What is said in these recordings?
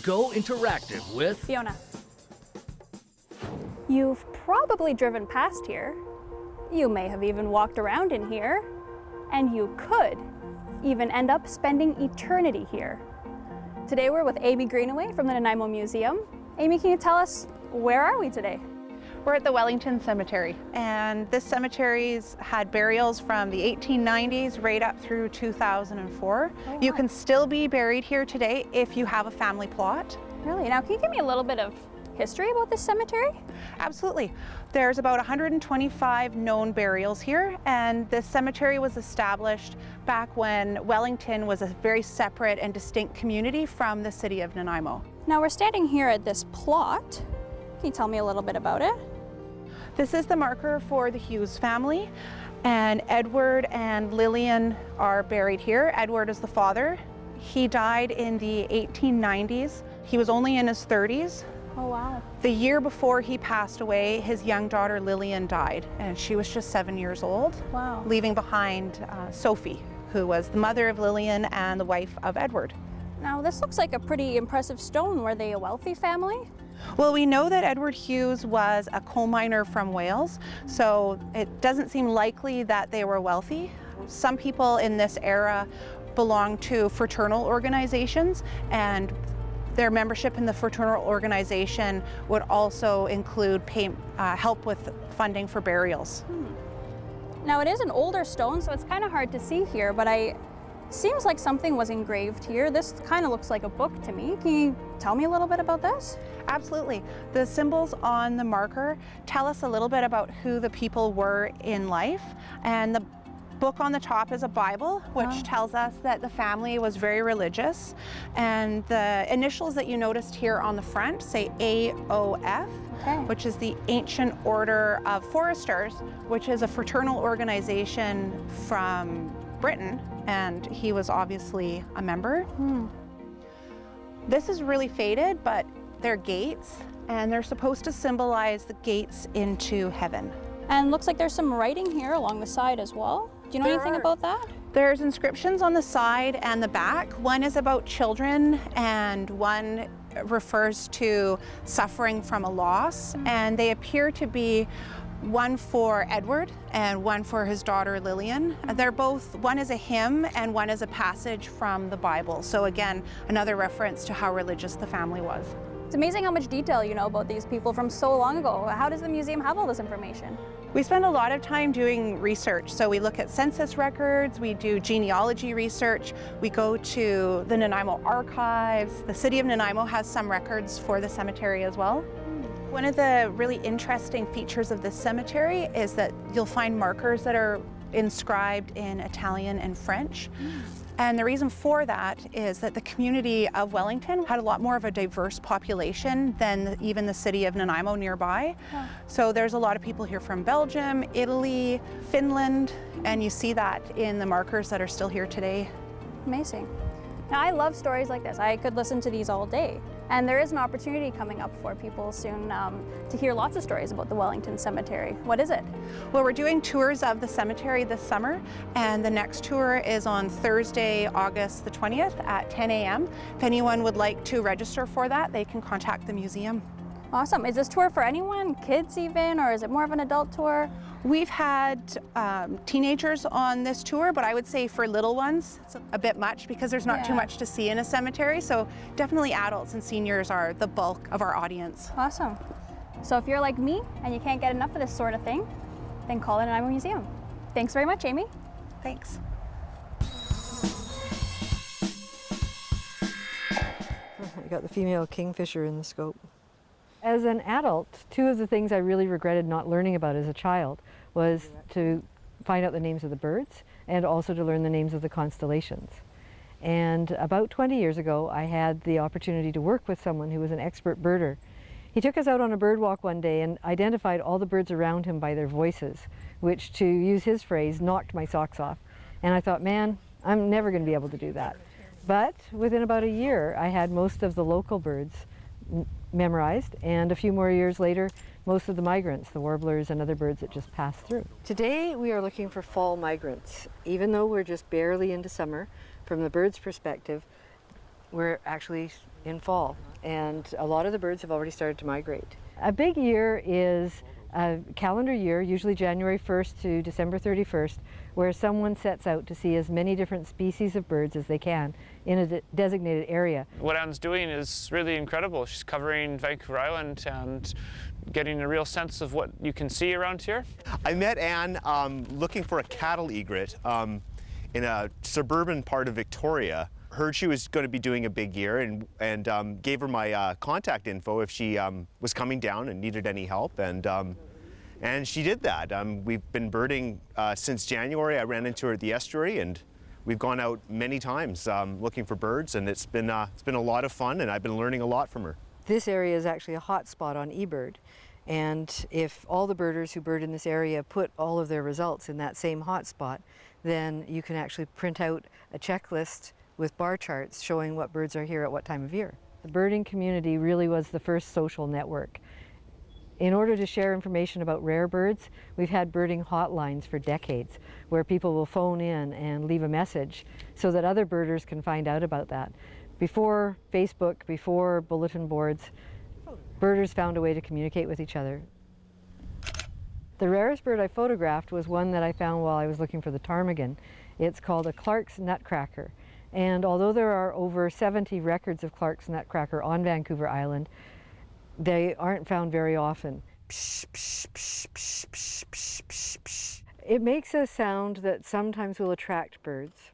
Go interactive with Fiona. You've probably driven past here. You may have even walked around in here. And you could even end up spending eternity here. Today we're with Amy Greenaway from the Nanaimo Museum. Amy, can you tell us, where are we today? We're at the Wellington Cemetery, and this cemetery's had burials from the 1890s right up through 2004. Oh, wow. You can still be buried here today if you have a family plot. Really? Now, can you give me a little bit of history about this cemetery? Absolutely. There's about 125 known burials here, and this cemetery was established back when Wellington was a very separate and distinct community from the city of Nanaimo. Now, we're standing here at this plot. Can you tell me a little bit about it? This is the marker for the Hughes family, and Edward and Lillian are buried here. Edward is the father. He died in the 1890s. He was only in his 30s. Oh, wow. The year before he passed away, his young daughter Lillian died, and she was just 7 years old. Wow. Leaving behind Sophie, who was the mother of Lillian and the wife of Edward. Now, this looks like a pretty impressive stone. Were they a wealthy family? Well, we know that Edward Hughes was a coal miner from Wales, so it doesn't seem likely that they were wealthy. Some people in this era belonged to fraternal organizations, and their membership in the fraternal organization would also include help with funding for burials. Now, it is an older stone, so it's kind of hard to see here, but seems like something was engraved here. This kind of looks like a book to me. Can you tell me a little bit about this? Absolutely. The symbols on the marker tell us a little bit about who the people were in life, and the book on the top is a Bible, which tells us that the family was very religious, and the initials that you noticed here on the front say AOF, which is the Ancient Order of Foresters, which is a fraternal organization from Britain, and he was obviously a member. This is really faded, but they're gates, and they're supposed to symbolize the gates into heaven. And looks like there's some writing here along the side as well. Do you know anything about that? There's inscriptions on the side and the back. One is about children, and one refers to suffering from a loss, and they appear to be one for Edward and one for his daughter Lillian. They're both, one is a hymn and one is a passage from the Bible. So again, another reference to how religious the family was. It's amazing how much detail you know about these people from so long ago. How does the museum have all this information? We spend a lot of time doing research. So we look at census records, we do genealogy research, we go to the Nanaimo archives. The city of Nanaimo has some records for the cemetery as well. One of the really interesting features of this cemetery is that you'll find markers that are inscribed in Italian and French. And the reason for that is that the community of Wellington had a lot more of a diverse population than even the city of Nanaimo nearby. So there's a lot of people here from Belgium, Italy, Finland, and you see that in the markers that are still here today. Amazing. Now, I love stories like this. I could listen to these all day. And there is an opportunity coming up for people soon to hear lots of stories about the Wellington Cemetery. What is it? Well, we're doing tours of the cemetery this summer, and the next tour is on Thursday, August the 20th at 10 a.m. If anyone would like to register for that, they can contact the museum. Awesome. Is this tour for anyone, kids even, or is it more of an adult tour? We've had teenagers on this tour, but I would say for little ones, it's a bit much because there's not too much to see in a cemetery. So definitely adults and seniors are the bulk of our audience. Awesome. So if you're like me and you can't get enough of this sort of thing, then call the Nanaimo Museum. Thanks very much, Amy. Thanks. I got the female kingfisher in the scope. As an adult, two of the things I really regretted not learning about as a child was to find out the names of the birds and also to learn the names of the constellations. And about 20 years ago, I had the opportunity to work with someone who was an expert birder. He took us out on a bird walk one day and identified all the birds around him by their voices, which, to use his phrase, knocked my socks off. And I thought, man, I'm never going to be able to do that. But within about a year, I had most of the local birds memorized, and a few more years later, most of the migrants, the warblers and other birds that just pass through. Today we are looking for fall migrants. Even though we're just barely into summer, from the birds' perspective, we're actually in fall. and a lot of the birds have already started to migrate. A big year is a calendar year, usually January 1st to December 31st, where someone sets out to see as many different species of birds as they can in a designated area. What Anne's doing is really incredible. She's covering Vancouver Island and getting a real sense of what you can see around here. I met Anne looking for a cattle egret in a suburban part of Victoria. Heard she was going to be doing a big year and gave her my contact info if she was coming down and needed any help, and she did that. We've been birding since January. I ran into her at the estuary, and we've gone out many times looking for birds, and it's been a lot of fun, and I've been learning a lot from her. This area is actually a hot spot on eBird, and if all the birders who bird in this area put all of their results in that same hot spot, then you can actually print out a checklist with bar charts showing what birds are here at what time of year. The birding community really was the first social network. In order to share information about rare birds, we've had birding hotlines for decades where people will phone in and leave a message so that other birders can find out about that. Before Facebook, before bulletin boards, birders found a way to communicate with each other. The rarest bird I photographed was one that I found while I was looking for the ptarmigan. It's called a Clark's nutcracker. And although there are over 70 records of Clark's nutcracker on Vancouver Island, they aren't found very often. It makes a sound that sometimes will attract birds.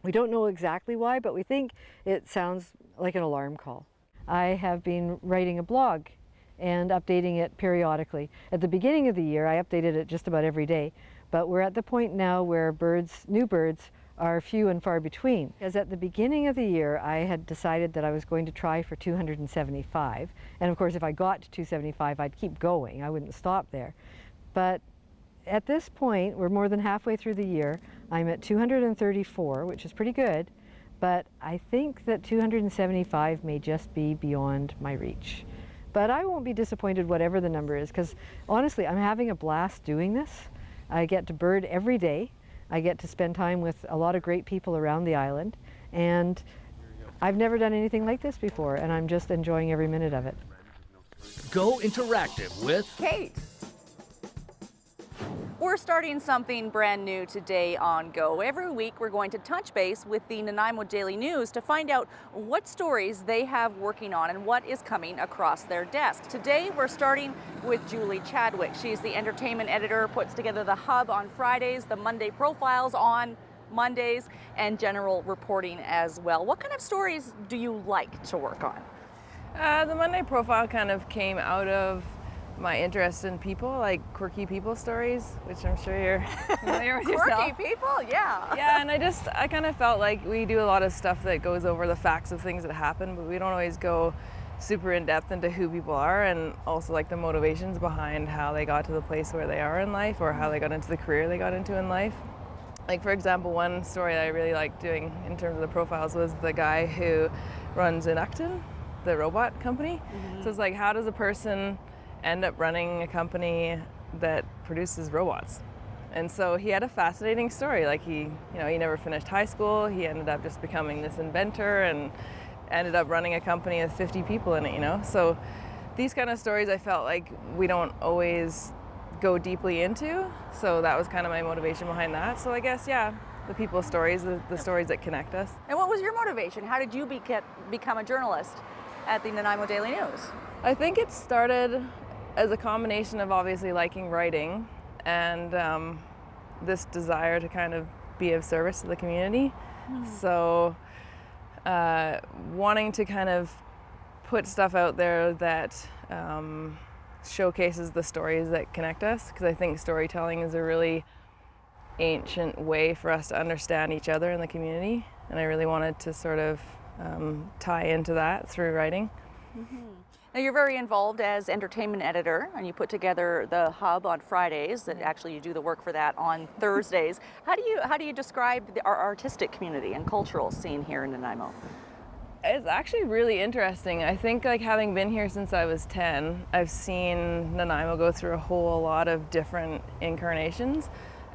We don't know exactly why, but we think it sounds like an alarm call. I have been writing a blog and updating it periodically. At the beginning of the year, I updated it just about every day, but we're at the point now where new birds are few and far between. As at the beginning of the year, I had decided that I was going to try for 275. And of course, if I got to 275, I'd keep going. I wouldn't stop there. But at this point, we're more than halfway through the year. I'm at 234, which is pretty good. But I think that 275 may just be beyond my reach. But I won't be disappointed whatever the number is, because honestly, I'm having a blast doing this. I get to bird every day. I get to spend time with a lot of great people around the island, and I've never done anything like this before, and I'm just enjoying every minute of it. Go interactive with Kate. We're starting something brand new today on Go. Every week we're going to touch base with the Nanaimo Daily News to find out what stories they have working on and what is coming across their desk. Today we're starting with Julie Chadwick. She's the entertainment editor, puts together the Hub on Fridays, the Monday profiles on Mondays, and general reporting as well. What kind of stories do you like to work on? The Monday profile kind of came out of my interest in people, like quirky people stories, which I'm sure you're familiar with yourself. Quirky people, yeah. Yeah, and I kind of felt like we do a lot of stuff that goes over the facts of things that happen, but we don't always go super in depth into who people are, and also like the motivations behind how they got to the place where they are in life, or how they got into the career they got into in life. Like, for example, one story that I really liked doing in terms of the profiles was the guy who runs Wellington, the robot company. So it's like, how does a person end up running a company that produces robots? And so he had a fascinating story. Like, he never finished high school. He ended up just becoming this inventor and ended up running a company with 50 people in it, So these kind of stories I felt like we don't always go deeply into. So that was kind of my motivation behind that. So I guess, yeah, the people stories, the stories that connect us. And what was your motivation? How did you become a journalist at the Nanaimo Daily News? I think it started as a combination of obviously liking writing and this desire to kind of be of service to the community. So wanting to kind of put stuff out there that showcases the stories that connect us, because I think storytelling is a really ancient way for us to understand each other in the community, and I really wanted to sort of tie into that through writing. Now, you're very involved as entertainment editor, and you put together the Hub on Fridays, and actually you do the work for that on Thursdays. How do you describe our artistic community and cultural scene here in Nanaimo? It's actually really interesting. I think, like, having been here since I was 10, I've seen Nanaimo go through a whole lot of different incarnations.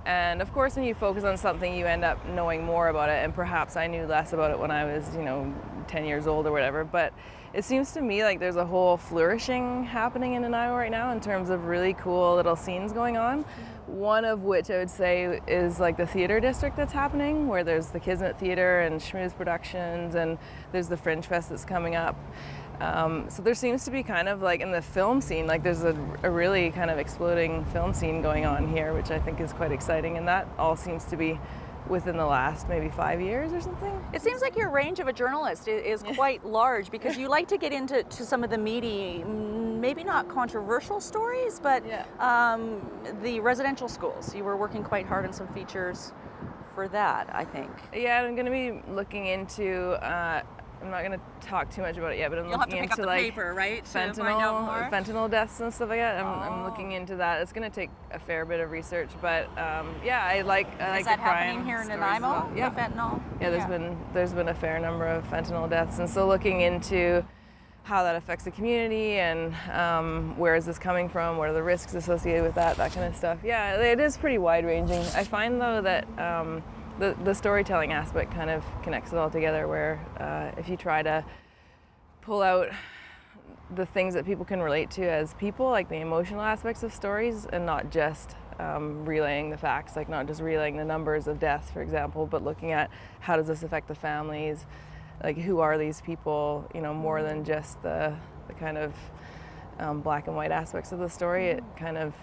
And of course, when you focus on something, you end up knowing more about it, and perhaps I knew less about it when I was, 10 years old or whatever, but it seems to me like there's a whole flourishing happening in Nanaimo right now in terms of really cool little scenes going on. One of which I would say is like the theater district that's happening, where there's the Kismet Theater and Schmooze Productions, and there's the Fringe Fest that's coming up. So there seems to be kind of like in the film scene, like there's a really kind of exploding film scene going on here, which I think is quite exciting, and that all seems to be within the last maybe 5 years or something. It seems like your range of a journalist is quite large, because you like to get into some of the meaty, maybe not controversial stories, but the residential schools. You were working quite hard on some features for that, I think. Yeah, I'm going to be looking into, I'm not going to talk too much about it yet, but I'm looking into like paper, right? fentanyl deaths and stuff like that. I'm looking into that. It's going to take a fair bit of research, but yeah, I like Is that happening here in Nanaimo? Well. Yeah, fentanyl. Yeah, there's been a fair number of fentanyl deaths, and so looking into how that affects the community and where is this coming from, what are the risks associated with that kind of stuff. Yeah, it is pretty wide-ranging. I find though that the storytelling aspect kind of connects it all together, where if you try to pull out the things that people can relate to as people, like the emotional aspects of stories, and not just relaying the facts, like not just relaying the numbers of deaths, for example, but looking at how does this affect the families, like who are these people, you know, more than just the kind of black and white aspects of the story. It kind of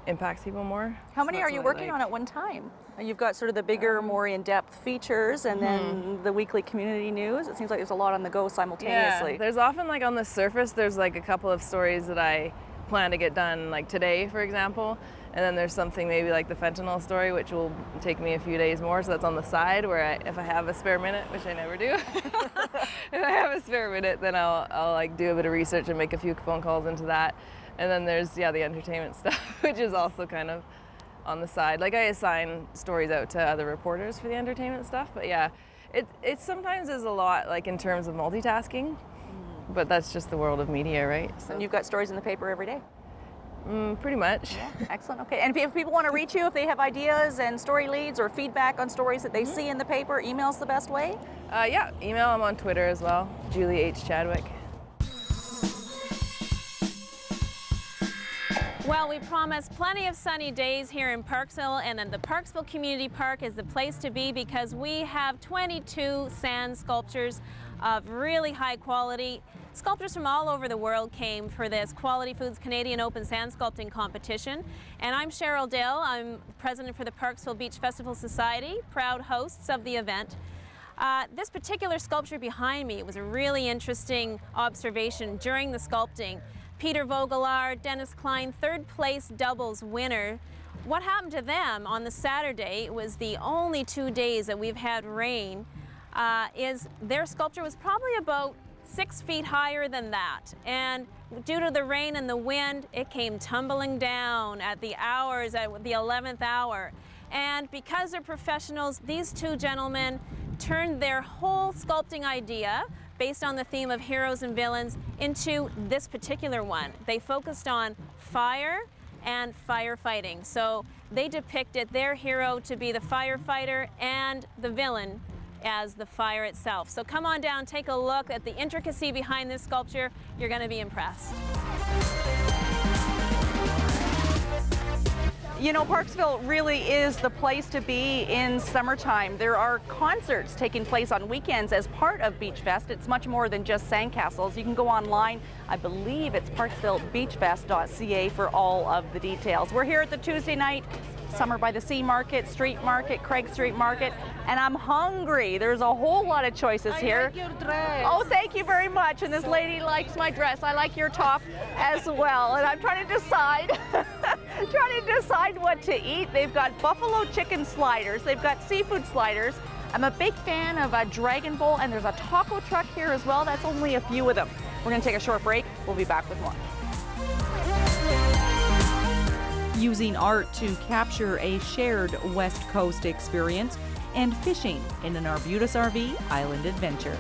impacts people more. How many are you working on at one time? You've got sort of the bigger, more in-depth features, and then the weekly community news. It seems like there's a lot on the go simultaneously. Yeah, there's often like on the surface, there's like a couple of stories that I plan to get done like today, for example. And then there's something maybe like the fentanyl story, which will take me a few days more. So that's on the side, where if I have a spare minute, which I never do, if I have a spare minute, then I'll like do a bit of research and make a few phone calls into that. And then there's, the entertainment stuff, which is also kind of on the side. Like I assign stories out to other reporters for the entertainment stuff, but yeah, it sometimes is a lot, like in terms of multitasking, but that's just the world of media, right? So. And you've got stories in the paper every day? Pretty much. Yeah, excellent. Okay, and if people want to reach you, if they have ideas and story leads or feedback on stories that they see in the paper, email's the best way? Yeah, email. I'm on Twitter as well, Julie H. Chadwick. Well, we promised plenty of sunny days here in Parksville, and then the Parksville Community Park is the place to be, because we have 22 sand sculptures of really high quality. Sculptors from all over the world came for this Quality Foods Canadian Open Sand Sculpting Competition. And I'm Cheryl Dale. I'm president for the Parksville Beach Festival Society, proud hosts of the event. This particular sculpture behind me was a really interesting observation during the sculpting. Peter Vogelaar, Dennis Klein, third place doubles winner. What happened to them on the Saturday, it was the only 2 days that we've had rain, is their sculpture was probably about 6 feet higher than that. And due to the rain and the wind, it came tumbling down at the 11th hour. And because they're professionals, these two gentlemen turned their whole sculpting idea based on the theme of heroes and villains into this particular one. They focused on fire and firefighting. So they depicted their hero to be the firefighter and the villain as the fire itself. So come on down, take a look at the intricacy behind this sculpture. You're going to be impressed. You know, Parksville really is the place to be in summertime. There are concerts taking place on weekends as part of Beachfest. It's much more than just sandcastles. You can go online. I believe it's parksvillebeachfest.ca for all of the details. We're here at the Tuesday night Summer by the Sea Market, Street Market, Craig Street Market, and I'm hungry. There's a whole lot of choices here. I like your dress. Oh, thank you very much. And this lady likes my dress. I like your top as well. And I'm trying to decide, what to eat. They've got buffalo chicken sliders. They've got seafood sliders. I'm a big fan of a Dragon Bowl, and there's a taco truck here as well. That's only a few of them. We're going to take a short break. We'll be back with more. Using art to capture a shared West Coast experience, and fishing in an Arbutus RV island adventure.